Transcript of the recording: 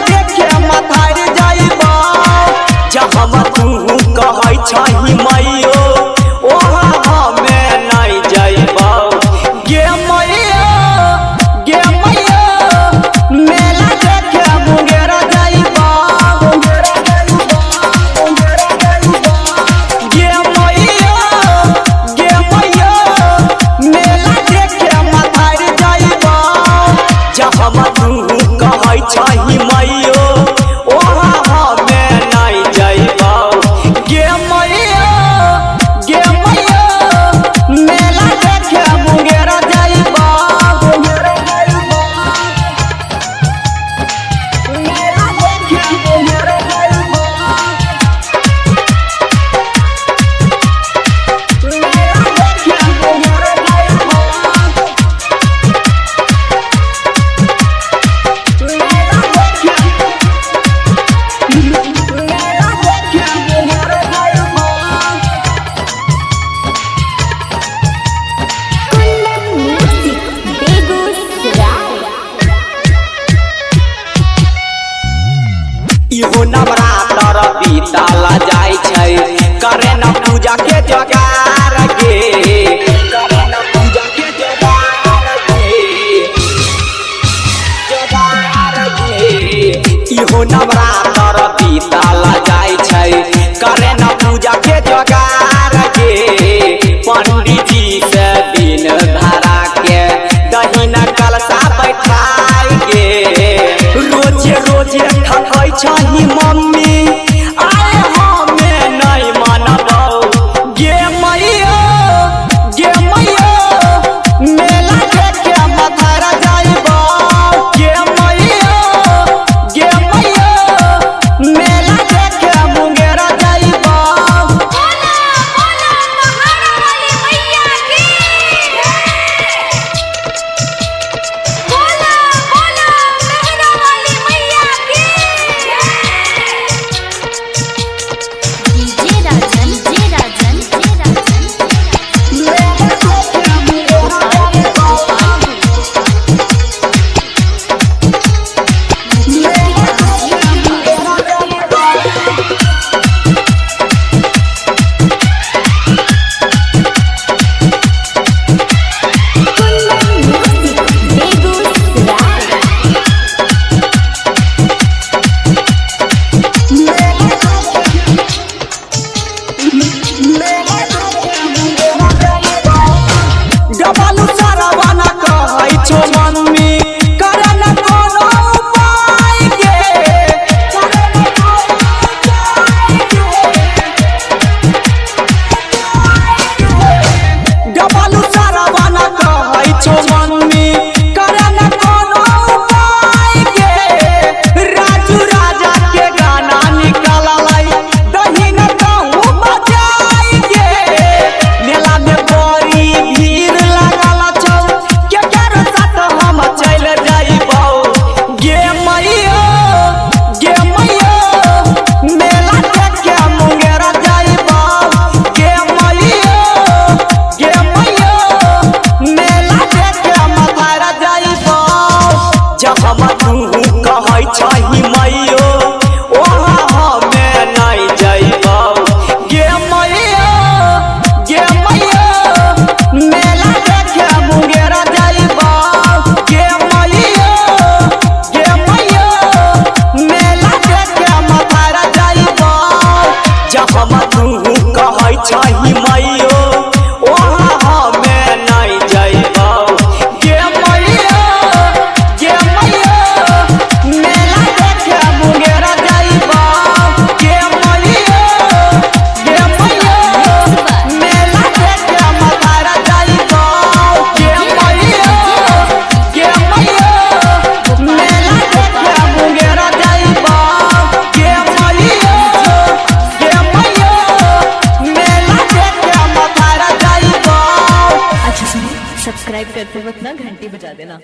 देखे मथार जाइबा जहाँ तू कहै छही मैयो वहाँ हमें नहीं जाइबा गे मैया मेला देखे मुंगेरा जाइबा गे मैया मेला देखे मथार जाइबा जहाँ तू कहै छही मैयो वहाँ हमें नहीं जाइबा गे मैया मेला देखे मुंगेरा जाइबा मेला देखे मुंगेरा जाइबा मेला देखे मुंगेरा जाइबा इहो नवरात्र बीतला जाय छै करे न पूजा के जोगार गे करे न पूजा के जोगार गे इहो नवरात्र बीतला जाय छै करे न पूजा के जोगार गे पंडित जी से दिन धरा के दहिन कलशा बैठाई गे रोजे रोजे थकै छही मम्मी आए हमें नहीं मानबौ गे मैया मेला देखे मथार जाइबा गे मैया मेला देखे मुंगेरा जाइबा गबालू सारावाना कहै छो मम्मी करे न कोनो उपाय गे करे न कोनो गबालू सारावाना कहै छो मम्मी करे न कोनो उपाय गे राजू राजा के गाना निकललै दहिन कहूँ बजाई गे मेला में बड़ी भीड़ लागल छौ केकर साथ हम चल जाइबौ गे मैया मेला देखे मुंगेरा जाइबौ गे मैया मेला देखे मथार जाइबौ जहाँ तू कहै छही मैयो वहाँ हमें नहीं जाइबौ गे मैया मेला देखे मुंगेरा जाइबा गे मैया मेला देखे मथार जाइबा जहाँ तू कहै छही मैयो वहाँ हमें नहीं जाइबा गे मैया मेला देखे मुंगेरा जाइबा गे मैया मेला देखे मथार जाइबा गे मैया मेला देखे मुंगेरा जाइबा गे मैया मेला देखे मथार जाइबा। अच्छा सुनो, सब्सक्राइब करते वक्त ना घंटी बजा देना।